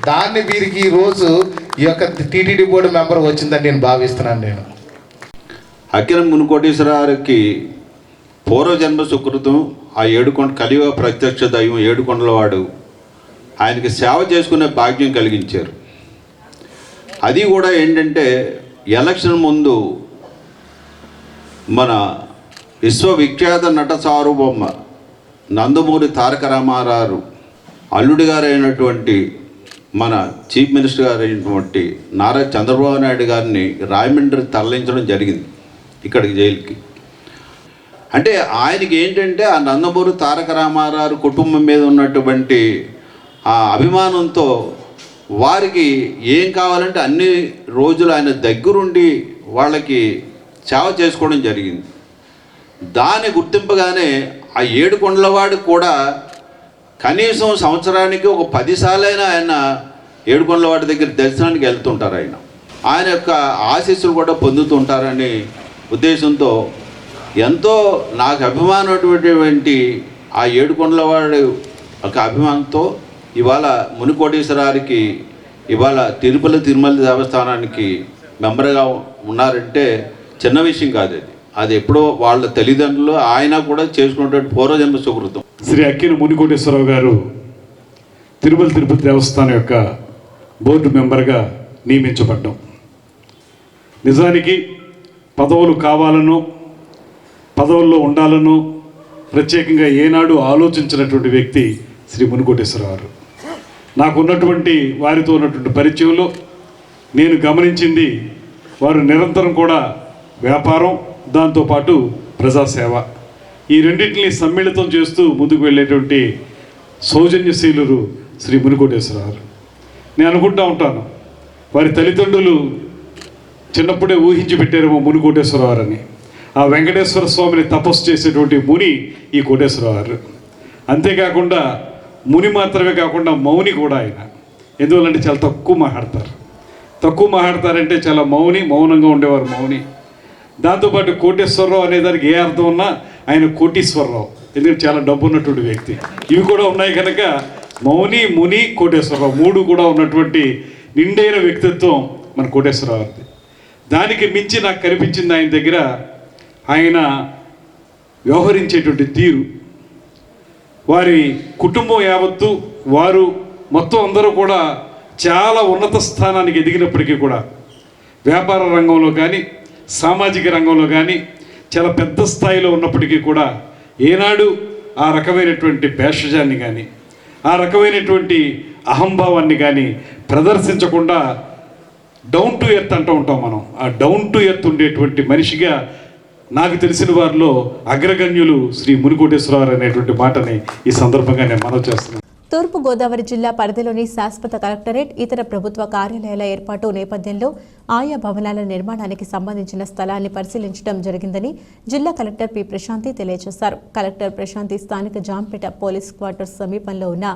దాన్ని వీరికి ఈరోజు ఈ యొక్క టీటీడీ బోర్డు మెంబర్ వచ్చిందని నేను భావిస్తున్నాను. నేను అక్కిన మునుకోటేశ్వరారికి పూర్వజన్మ సుకృతం, ఆ ఏడుకొండ కలియుగ ప్రత్యక్ష దైవం ఏడుకొండల వాడు ఆయనకి సేవ చేసుకునే భాగ్యం కలిగించారు. అది కూడా ఏంటంటే ఎలక్షన్ ముందు మన విశ్వవిఖ్యాత నట సార్వభౌమ నందమూరి తారక రామారావు అల్లుడి గారైనటువంటి మన చీఫ్ మినిస్టర్ గారైనటువంటి నారా చంద్రబాబు నాయుడు గారిని రాయమండ్రి తరలించడం జరిగింది ఇక్కడికి జైలుకి. అంటే ఆయనకి ఏంటంటే ఆ నందమూరి తారక రామారావు కుటుంబం మీద ఉన్నటువంటి ఆ అభిమానంతో వారికి ఏం కావాలంటే అన్ని రోజులు ఆయన దగ్గరుండి వాళ్ళకి సేవ చేసుకోవడం జరిగింది. దాని గుర్తింపుగానే ఆ ఏడుకొండలవాడు కూడా కనీసం సంవత్సరానికి ఒక 10 సార్లైనా ఆయన ఏడుకొండలవాడి దగ్గర దర్శనానికి వెళ్తుంటారు. ఆయన యొక్క ఆశీస్సులు కూడా పొందుతుంటారని ఉద్దేశంతో ఎంతో నాకు అభిమానమైనటువంటి ఆ ఏడుకొండలవాడు ఒక అభిమానంతో ఇవాళ మునుకోటేశ్వరారికి ఇవాళ తిరుమల దేవస్థానానికి మెంబర్గా ఉన్నారంటే చిన్న విషయం కాదు. అది ఎప్పుడో వాళ్ళ తల్లిదండ్రులు ఆయన కూడా చేసుకున్నటువంటి పూర్వజన్మ సుకృతం. శ్రీ అక్కిన మునికోటేశ్వరరావు గారు తిరుపతి దేవస్థానం యొక్క బోర్డు మెంబర్గా నియమించబడ్డాం. నిజానికి పదవులు కావాలనో పదవుల్లో ఉండాలనో ప్రత్యేకంగా ఏనాడు ఆలోచించినటువంటి వ్యక్తి శ్రీ మునికోటేశ్వరరావు గారు. నాకున్నటువంటి వారితో ఉన్నటువంటి పరిచయంలో నేను గమనించింది, వారు నిరంతరం కూడా వ్యాపారం, దాంతోపాటు ప్రజాసేవ, ఈ రెండింటిని సమ్మిళితం చేస్తూ ముందుకు వెళ్ళేటువంటి సౌజన్యశీలురు శ్రీ మునికోటేశ్వరరావు. నేను అనుకుంటా ఉంటాను, వారి తల్లిదండ్రులు చిన్నప్పుడే ఊహించి పెట్టారేమో మునికోటేశ్వరరావు అని. ఆ వెంకటేశ్వర స్వామిని తపస్సు చేసేటువంటి ముని ఈ కోటేశ్వరరావు. అంతేకాకుండా ముని మాత్రమే కాకుండా మౌని కూడా ఆయన. ఎందువల్లంటే చాలా తక్కువ మాట్లాడతారంటే చాలా మౌనంగా ఉండేవారు మౌని. దాంతోపాటు కోటేశ్వరరావు అనే దానికి ఏ అర్థం ఉన్నా ఆయన కోటీశ్వరరావు, ఎందుకంటే చాలా డబ్బు ఉన్నటువంటి వ్యక్తి. ఇవి కూడా ఉన్నాయి కనుక మౌని, ముని, కోటేశ్వరరావు 3 కూడా ఉన్నటువంటి నిండైన వ్యక్తిత్వం మన కోటేశ్వరరావుది. దానికి మించి నాకు కనిపించింది ఆయన దగ్గర ఆయన వ్యవహరించేటువంటి తీరు. వారి కుటుంబం యావత్తు, వారు మొత్తం అందరూ కూడా చాలా ఉన్నత స్థానానికి ఎదిగినప్పటికీ కూడా వ్యాపార రంగంలో కానీ సామాజిక రంగంలో కానీ చాలా పెద్ద స్థాయిలో ఉన్నప్పటికీ కూడా ఏనాడు ఆ రకమైనటువంటి భేషజాన్ని కానీ ఆ రకమైనటువంటి అహంభావాన్ని కానీ ప్రదర్శించకుండా డౌన్ టు ఎర్త్ అంటూ ఉంటాం మనం. ఆ డౌన్ టు ఎర్త్ ఉండేటువంటి మనిషిగా నాకు తెలిసిన వారిలో అగ్రగణ్యులు శ్రీ మునికోటేశ్వరరావు అనేటువంటి మాటని ఈ సందర్భంగా నేను మనవి చేస్తున్నాను. తూర్పు గోదావరి జిల్లా పరిధిలోని శాశ్వత కలెక్టరేట్ ఇతర ప్రభుత్వ కార్యాలయాల ఏర్పాటు నేపథ్యంలో ఆయా భవనాల నిర్మాణానికి సంబంధించిన స్థలాన్ని పరిశీలించడం జరిగిందని జిల్లా కలెక్టర్ పి ప్రశాంతి తెలియజేశారు. కలెక్టర్ ప్రశాంతి స్థానిక జాంపేట పోలీస్ క్వార్టర్స్ సమీపంలో ఉన్న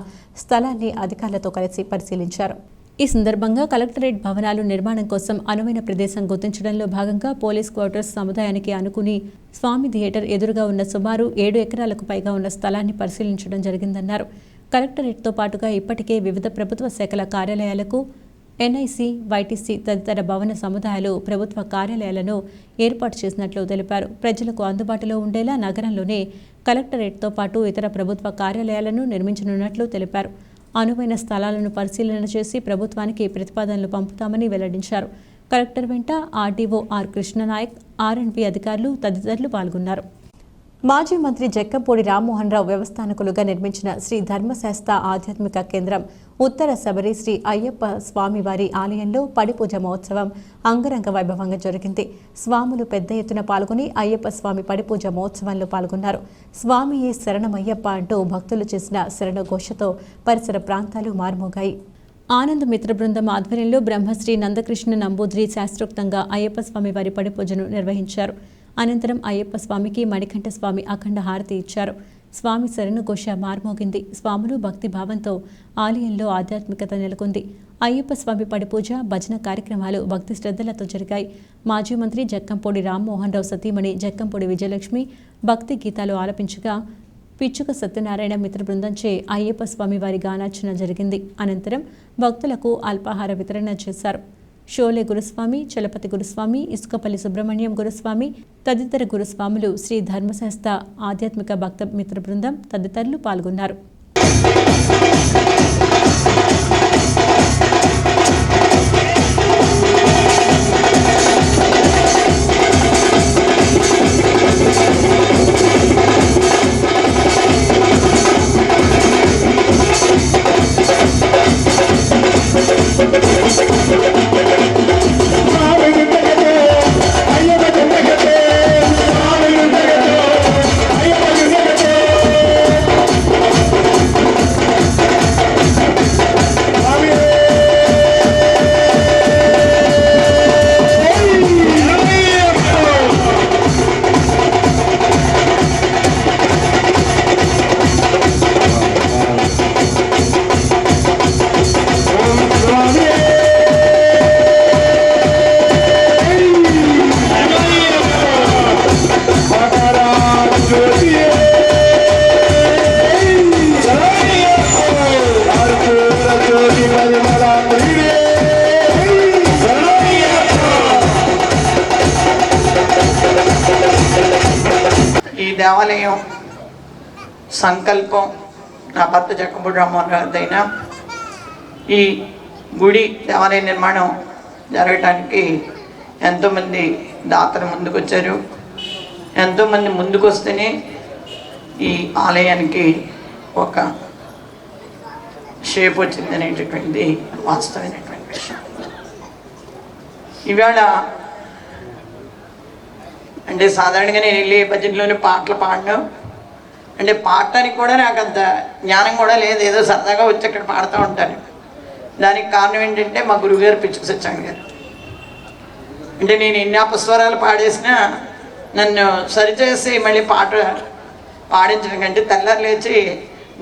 స్థలాన్ని అధికారులతో కలిసి పరిశీలించారు. ఈ సందర్భంగా కలెక్టరేట్ భవనాలు నిర్మాణం కోసం అనువైన ప్రదేశం గుర్తించడంలో భాగంగా పోలీస్ క్వార్టర్స్ సముదాయానికి అనుకుని స్వామి థియేటర్ ఎదురుగా ఉన్న సుమారు 7 ఎకరాలకు పైగా ఉన్న స్థలాన్ని పరిశీలించడం జరిగిందన్నారు. కలెక్టరేట్తో పాటుగా ఇప్పటికే వివిధ ప్రభుత్వ శాఖల కార్యాలయాలకు ఎన్ఐసి, వైటీసీ తదితర భవన సముదాయాలు ప్రభుత్వ కార్యాలయాలను ఏర్పాటు చేసినట్లు తెలిపారు. ప్రజలకు అందుబాటులో ఉండేలా నగరంలోనే కలెక్టరేట్తో పాటు ఇతర ప్రభుత్వ కార్యాలయాలను నిర్మించనున్నట్లు తెలిపారు. అనువైన స్థలాలను పరిశీలన చేసి ప్రభుత్వానికి ప్రతిపాదనలు పంపుతామని వెల్లడించారు. కలెక్టర్ వెంట ఆర్డీఓ ఆర్ కృష్ణనాయక్, ఆర్ఎండ్బి అధికారులు తదితరులు పాల్గొన్నారు. మాజీ మంత్రి జక్కంపూడి రామ్మోహన్ రావు వ్యవస్థానకులుగా నిర్మించిన శ్రీ ధర్మశాస్త్ర ఆధ్యాత్మిక కేంద్రం ఉత్తర శబరి శ్రీ అయ్యప్ప స్వామివారి ఆలయంలో పడిపూజ మహోత్సవం అంగరంగ వైభవంగా జరిగింది. స్వాములు పెద్ద ఎత్తున పాల్గొని అయ్యప్ప స్వామి పడిపూజ మహోత్సవంలో పాల్గొన్నారు. స్వామియే శరణమయ్యప్ప అంటూ భక్తులు చేసిన శరణఘోషతో పరిసర ప్రాంతాలు మారుమోగాయి. ఆనంద్ మిత్ర బృందం ఆధ్వర్యంలో బ్రహ్మశ్రీ నందకృష్ణ నంబూద్రి శాస్త్రోక్తంగా అయ్యప్ప స్వామి వారి పడిపూజను నిర్వహించారు. అనంతరం అయ్యప్ప స్వామికి మణికంఠ స్వామి అఖండ హారతి ఇచ్చారు. స్వామి శరణఘోష మార్మోగింది. స్వాములు భక్తి భావంతో ఆలయంలో ఆధ్యాత్మికత నెలకొంది. అయ్యప్ప స్వామి పడిపూజ, భజన కార్యక్రమాలు భక్తి శ్రద్ధలతో జరిగాయి. మాజీ మంత్రి జక్కంపూడి రామ్మోహన్ రావు సతీమణి జక్కంపూడి విజయలక్ష్మి భక్తి గీతాలు ఆలపించగా పిచ్చుక సత్యనారాయణ మిత్ర బృందంచే అయ్యప్ప స్వామి వారి గానార్చన జరిగింది. అనంతరం భక్తులకు అల్పాహార వితరణ చేశారు. షోలే గురుస్వామి, చలపతి గురుస్వామి, ఇసుకపల్లి సుబ్రహ్మణ్యం గురుస్వామి తదితర గురుస్వాములు, శ్రీ ధర్మశాస్త్ర ఆధ్యాత్మిక భక్త మిత్ర బృందం తదితరులు పాల్గొన్నారు. దేవాలయం సంకల్పం నా భర్త జక్కంపూడి రామ్మోహన్ గారిదైనా ఈ గుడి దేవాలయ నిర్మాణం జరగటానికి ఎంతోమంది దాతలు ముందుకొచ్చారు. ఎంతోమంది ముందుకు వస్తేనే ఈ ఆలయానికి ఒక షేప్ వచ్చింది అనేటటువంటిది వాస్తవమైనటువంటి విషయం. ఇవాళ అంటే సాధారణంగా నేను వెళ్ళి భజనలోని పాటలు పాడను, అంటే పాడటానికి కూడా నాకు అంత జ్ఞానం కూడా లేదు, ఏదో సరదాగా వచ్చి అక్కడ పాడుతూ ఉంటాను. దానికి కారణం ఏంటంటే మా గురువుగారు పిచ్చుక సత్యనారాయణ గారు. అంటే నేను ఎన్ని అపస్వరాలు పాడేసినా నన్ను సరిచేసి మళ్ళీ పాట పాడించడం కంటే తెల్లారు లేచి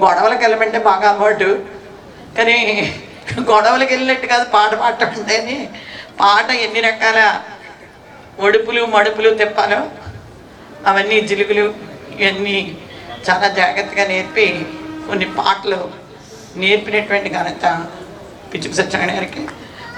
గొడవలకు వెళ్ళమంటే బాగా అలవాటు, కానీ గొడవలకు వెళ్ళినట్టు కాదు పాట పాడటం అంటే. పాట ఎన్ని రకాల ఒడుపులు మడుపులు తెప్పాలో అవన్నీ జిలుగులు ఇవన్నీ చాలా జాగ్రత్తగా నేర్పి కొన్ని పాటలు నేర్పినటువంటి ఘనత పిచ్చుక సత్యనారాయణ గారికి,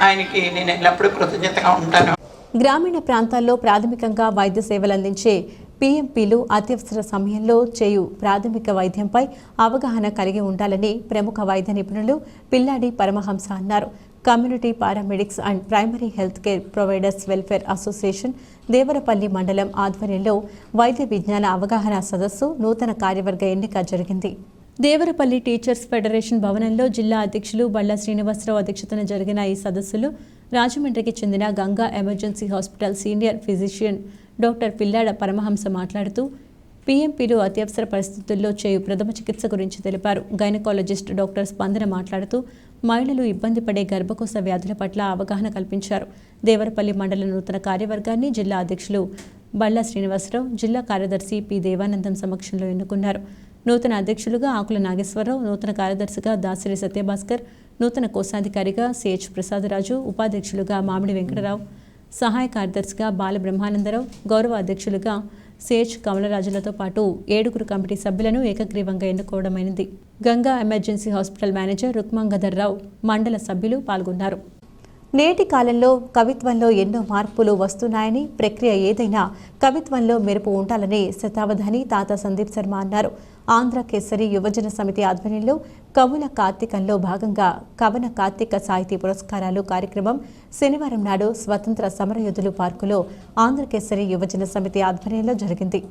ఆయనకి నేను ఎల్లప్పుడూ కృతజ్ఞతగా ఉంటాను. గ్రామీణ ప్రాంతాల్లో ప్రాథమికంగా వైద్య సేవలు అందించే పీఎంపీలు అత్యవసర సమయంలో చేయు ప్రాథమిక వైద్యంపై అవగాహన కలిగి ఉండాలని ప్రముఖ వైద్య నిపుణులు పిల్లాడి పరమహంస అన్నారు. Community paramedics and primary health care providers welfare association Devarapalli మండలం ఆధ్వర్యంలో వైద్య విజ్ఞాన అవగాహన సదస్సు నూతన కార్యవర్గ ఎన్నిక జరిగింది. దేవరపల్లి టీచర్స్ ఫెడరేషన్ భవనంలో జిల్లా అధ్యక్షులు బళ్ళ శ్రీనివాసరావు అధ్యక్షతన జరిగిన ఈ సదస్సులో రాజమండ్రికి చెందిన Ganga emergency hospital senior physician doctor Pillada Paramahamsa మాట్లాడుతూ పీఎంపీలు అత్యవసర పరిస్థితుల్లో చేయు ప్రథమ చికిత్స గురించి తెలిపారు. గైనకాలజిస్ట్ డాక్టర్ స్పందన మాట్లాడుతూ మహిళలు ఇబ్బంది పడే గర్భకోశ వ్యాధుల పట్ల అవగాహన కల్పించారు. దేవరపల్లి మండల నూతన కార్యవర్గాన్ని జిల్లా అధ్యక్షులు బళ్ళా శ్రీనివాసరావు, జిల్లా కార్యదర్శి పి దేవానందం సమక్షంలో ఎన్నుకున్నారు. నూతన అధ్యక్షులుగా ఆకుల నాగేశ్వరరావు, నూతన కార్యదర్శిగా దాసిరి సత్యభాస్కర్, నూతన కోశాధికారిగా సిహెచ్ ప్రసాదరాజు, ఉపాధ్యక్షులుగా మామిడి వెంకటరావు, సహాయ కార్యదర్శిగా బాల బ్రహ్మానందరావు, గౌరవ అధ్యక్షులుగా సిహెచ్ కమలరాజులతో పాటు 7 కమిటీ సభ్యులను ఏకగ్రీవంగా ఎన్నుకోవడమైనది. గంగా ఎమర్జెన్సీ హాస్పిటల్ మేనేజర్ రుక్మాంగధర్రావు, మండల సభ్యులు పాల్గొన్నారు. నేటి కాలంలో కవిత్వంలో ఎన్నో మార్పులు వస్తున్నాయని, ప్రక్రియ ఏదైనా కవిత్వంలో మెరుపు ఉండాలని శతావధాని తాత సందీప్ శర్మ అన్నారు. ఆంధ్ర కేసరి యువజన సమితి ఆధ్వర్యంలో కవుల కార్తీకంలో భాగంగా కవన కార్తీక సాహితీ పురస్కారాలు కార్యక్రమం శనివారం నాడు స్వతంత్ర సమరయోధులు పార్కులో ఆంధ్ర కేసరి యువజన సమితి ఆధ్వర్యంలో జరిగింది.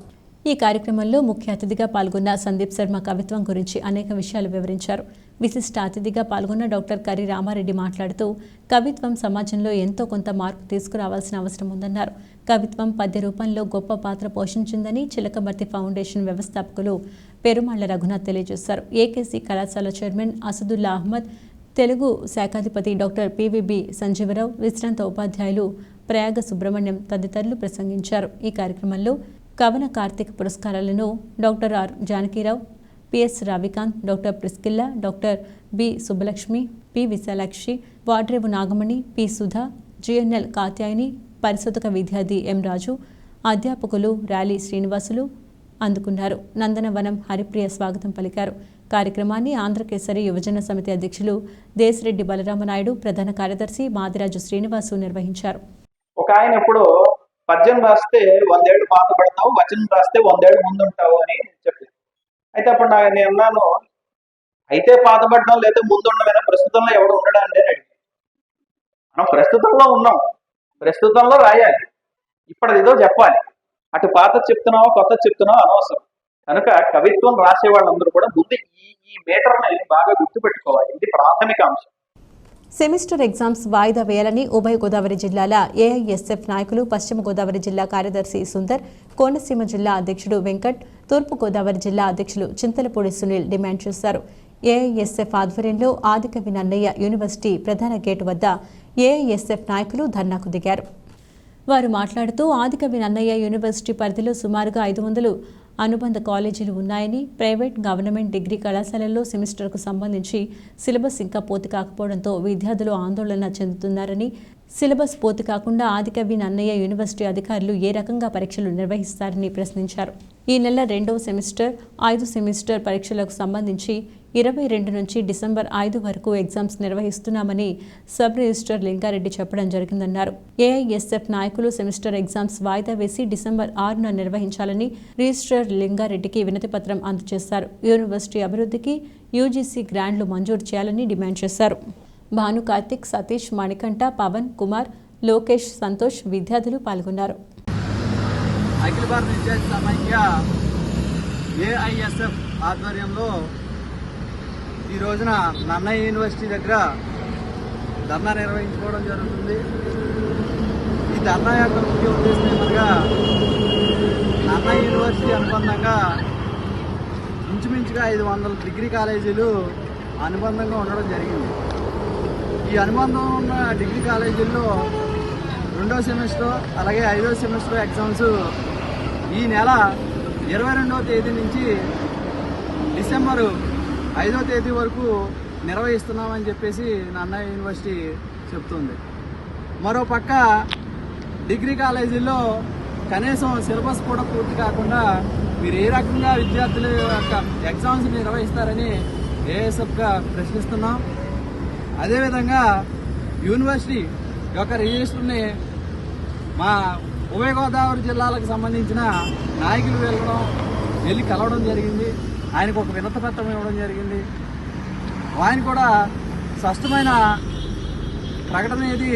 ఈ కార్యక్రమంలో ముఖ్య అతిథిగా పాల్గొన్న సందీప్ శర్మ కవిత్వం గురించి అనేక విషయాలు వివరించారు. విశిష్ట అతిథిగా పాల్గొన్న డాక్టర్ కరి రామారెడ్డి మాట్లాడుతూ కవిత్వం సమాజంలో ఎంతో కొంత మార్పు తీసుకురావాల్సిన అవసరం ఉందన్నారు. కవిత్వం పద్య రూపంలో గొప్ప పాత్ర పోషించిందని చిలకమర్తి ఫౌండేషన్ వ్యవస్థాపకులు పెరుమాళ్ల రఘునాథ్ తెలియజేశారు. ఏకేసీ కళాశాల చైర్మన్ అసదుల్లా అహ్మద్, తెలుగు శాఖాధిపతి డాక్టర్ పివిబి సంజీవరావు, విశ్రాంత ఉపాధ్యాయులు ప్రయాగ సుబ్రహ్మణ్యం తదితరులు ప్రసంగించారు. ఈ కార్యక్రమంలో కవన కార్తీక పురస్కారాలను doctor R Janakirao, PS Ravikanth, doctor Priscilla, doctor B Subbalakshmi, P Visalakshi, Vadrevu Nagamani, P Sudha, GNL Katyayani, పరిశోధక విద్యార్థి ఎం రాజు, అధ్యాపకులు ర్యాలీ శ్రీనివాసులు అందుకున్నారు. నందనవనం హరిప్రియ స్వాగతం పలికారు. కార్యక్రమాన్ని ఆంధ్రకేసరి యువజన సమితి అధ్యక్షులు దేశరెడ్డి బలరామనాయుడు, ప్రధాన కార్యదర్శి మాదిరాజు శ్రీనివాసు నిర్వహించారు. ఒక ఆయన ఎప్పుడు పద్యం రాస్తే 100 ఏళ్ళు పాత పడతావు, వచనం రాస్తే 100 ఏళ్ళు ముందుంటావు అని చెప్పింది. అయితే అప్పుడు నేను అన్నాను, అయితే పాతపడడం లేదా ముందుండమైనా ప్రస్తుతంలో ఎవడు ఉండడం అంటే మనం ప్రస్తుతంలో ఉన్నాం, ప్రస్తుతంలో రాయాలి, ఇప్పుడు ఏదో చెప్పాలి. అటు పాత చెప్తున్నావో కొత్త చెప్తున్నావో అనవసరం. కనుక కవిత్వం రాసే వాళ్ళందరూ కూడా ముందు ఈ మీటర్ని బాగా గుర్తుపెట్టుకోవాలి. ఇది ప్రాథమిక అంశం. సెమిస్టర్ ఎగ్జామ్స్ వాయిదా వేయాలని ఉభయ గోదావరి జిల్లాల ఏఐఎస్ఎఫ్ నాయకులు, పశ్చిమ గోదావరి జిల్లా కార్యదర్శి సుందర్, కోనసీమ జిల్లా అధ్యక్షుడు వెంకట్, తూర్పు గోదావరి జిల్లా అధ్యక్షులు చింతలపూడి సునీల్ డిమాండ్ చేశారు. ఏఐఎస్ఎఫ్ ఆధ్వర్యంలో ఆదికవి నన్నయ్య యూనివర్సిటీ ప్రధాన గేటు వద్ద ఏఐఎస్ఎఫ్ నాయకులు ధర్నాకు దిగారు. వారు మాట్లాడుతూ ఆదికవి నన్నయ్య యూనివర్సిటీ పరిధిలో సుమారుగా 500 అనుబంధ కాలేజీలు ఉన్నాయని, ప్రైవేట్, గవర్నమెంట్ డిగ్రీ కళాశాలల్లో సెమిస్టర్కు సంబంధించి సిలబస్ ఇంకా పూర్తి కాకపోవడంతో విద్యార్థులు ఆందోళన చెందుతున్నారని, సిలబస్ పూర్తి కాకుండా ఆదికవి నన్నయ్య యూనివర్సిటీ అధికారులు ఏ రకంగా పరీక్షలు నిర్వహిస్తారని ప్రశ్నించారు. ఈ నెల 2వ సెమిస్టర్, 5 సెమిస్టర్ పరీక్షలకు సంబంధించి 22 నుంచి డిసెంబర్ 5 వరకు ఎగ్జామ్స్ నిర్వహిస్తున్నామని సబ్ రిజిస్టర్ లింగారెడ్డి చెప్పడం జరిగిందన్నారు. ఏఐఎస్ఎఫ్ నాయకులు సెమిస్టర్ ఎగ్జామ్స్ వాయిదా వేసి డిసెంబర్ 6న నిర్వహించాలని రిజిస్టర్ లింగారెడ్డికి వినతిపత్రం అందజేశారు. యూనివర్సిటీ అభివృద్ధికి యూజీసీ గ్రాంట్లు మంజూరు చేయాలని డిమాండ్ చేశారు. భాను కార్తిక్, సతీష్, మణికంఠ, పవన్ కుమార్, లోకేష్, సంతోష్ విద్యార్థులు పాల్గొన్నారు. అఖిల భారత విద్యార్థి సమైక్య ఏఐఎస్ఎఫ్ ఆధ్వర్యంలో ఈ రోజున నన్నయ్య యూనివర్సిటీ దగ్గర ధర్నా నిర్వహించుకోవడం జరుగుతుంది. ఈ ధర్నా యొక్క ముఖ్య ఉద్దేశం ఏమనగా, నన్నయ్య యూనివర్సిటీ అనుబంధంగా ఇంచుమించుగా 500 డిగ్రీ కాలేజీలు అనుబంధంగా ఉండడం జరిగింది. ఈ అనుబంధం ఉన్న డిగ్రీ కాలేజీల్లో 2వ సెమిస్టర్ అలాగే 5వ సెమిస్టర్ ఎగ్జామ్స్ ఈ నెల 22వ తేదీ నుంచి డిసెంబరు 5వ తేదీ వరకు నిర్వహిస్తున్నామని చెప్పేసి నన్నయ్య యూనివర్సిటీ చెప్తుంది. మరోపక్క డిగ్రీ కాలేజీల్లో కనీసం సిలబస్ కూడా పూర్తి కాకుండా మీరు ఏ రకంగా విద్యార్థుల యొక్క ఎగ్జామ్స్ నిర్వహిస్తారని ఏఎస్ఎఫ్గా ప్రశ్నిస్తున్నాం. అదేవిధంగా యూనివర్సిటీ యొక్క రిజిస్టర్ని మా ఉభయ గోదావరి జిల్లాలకు సంబంధించిన నాయకులు వెళ్ళి కలవడం జరిగింది. ఆయనకు ఒక వినతిపత్రం ఇవ్వడం జరిగింది. ఆయన కూడా స్పష్టమైన ప్రకటన ఏది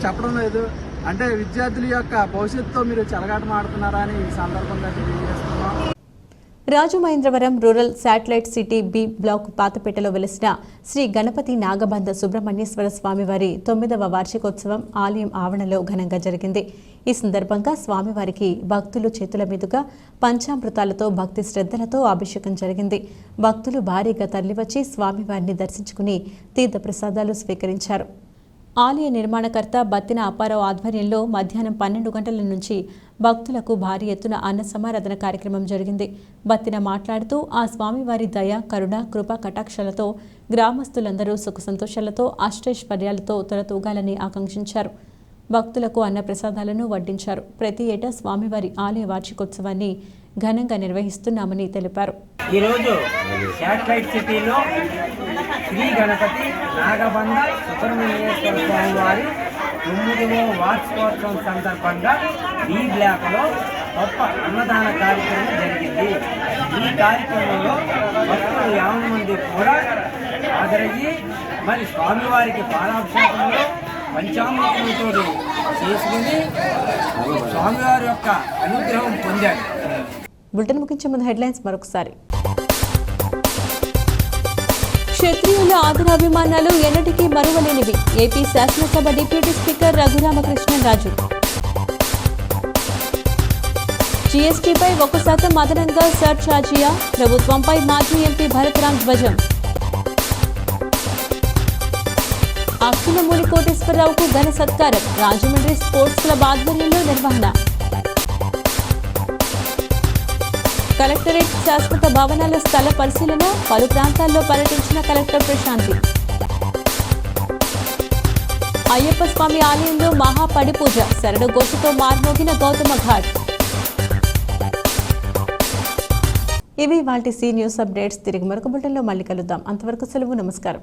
చెప్పడం లేదు. అంటే విద్యార్థుల యొక్క భవిష్యత్తుతో మీరు చెలగాటమాడుతున్నారా అని ఈ సందర్భంగా తెలియజేస్తున్నాం. Rajamahendravaram rural satellite city B block పాతపేటలో వెలిసిన శ్రీ గణపతి నాగబంధ సుబ్రహ్మణ్యేశ్వర స్వామివారి 9వ వార్షికోత్సవం ఆలయం ఆవరణలో ఘనంగా జరిగింది. ఈ సందర్భంగా స్వామివారికి భక్తులు చేతుల మీదుగా పంచామృతాలతో భక్తి శ్రద్ధలతో అభిషేకం జరిగింది. భక్తులు భారీగా తరలివచ్చి స్వామివారిని దర్శించుకుని తీర్థప్రసాదాలు స్వీకరించారు. ఆలయ నిర్మాణకర్త బత్తిన అప్పారావు ఆధ్వర్యంలో మధ్యాహ్నం 12 గంటల నుంచి భక్తులకు భారీ ఎత్తున అన్న సమారాధన కార్యక్రమం జరిగింది. బత్తిన మాట్లాడుతూ ఆ స్వామివారి దయ, కరుణ, కృప కటాక్షాలతో గ్రామస్తులందరూ సుఖ సంతోషాలతో అష్టైశ్వర్యాలతో తొలతూగాలని ఆకాంక్షించారు. భక్తులకు అన్న ప్రసాదాలను వడ్డించారు. ప్రతి ఏటా స్వామివారి ఆలయ వార్షికోత్సవాన్ని ఘనంగా నిర్వహిస్తున్నామని తెలిపారు. ఈరోజు శాటిలైట్ సిటీలో శ్రీ గణపతి నాగబంధ సుబ్రహ్మణ్యేశ్వర స్వామి వారి 9వ వార్షికోత్సవం సందర్భంగా ఈ బ్లాక్లో గొప్ప అన్నదాన కార్యక్రమం జరిగింది. ఈ కార్యక్రమంలో భక్తులు 50 మంది కూడా హాజరయ్యి మరి స్వామివారికి పాలాభిషేకంలో పంచామృతంతో చేసుకుని స్వామివారి యొక్క అనుగ్రహం పొందారు. బులెటిన్ ముగించే ముందు హెడ్లైన్స్ మరొకసారి. క్షత్రియుల ఆదరాభిమానాలు ఎన్నటికీ మరువలేనివి. ఏపీ శాసనసభ డిప్యూటీ స్పీకర్ రఘురామకృష్ణరాజు. జీఎస్టీపై 1% అదనంగా సర్ఛార్జియా, ప్రభుత్వంపై మాజీ ఎంపీ భరతరాం ధ్వజం. అఖిలమూలి కోటేశ్వరరావుకు ఘన సత్కారం, రాజమండ్రి స్పోర్ట్స్ క్లబ్ ఆధ్వర్యంలో నిర్వహణ. కలెక్టరేట్ శాశ్వత భవనాల స్థల పరిశీలన, పలు ప్రాంతాల్లో పర్యటించిన కలెక్టర్ ప్రశాంతి. అయ్యప్ప స్వామి ఆలయంలో మహాపడి పూజ, శరణ ఘోషతో మార్మోగిన గౌతమ ఘాట్. ఇవి వాటి సి న్యూస్ అప్డేట్స్. తిరిగి మరొక బులెటిన్లో మళ్ళీ కలుద్దాం. అంతవరకు సెలవు. నమస్కారం.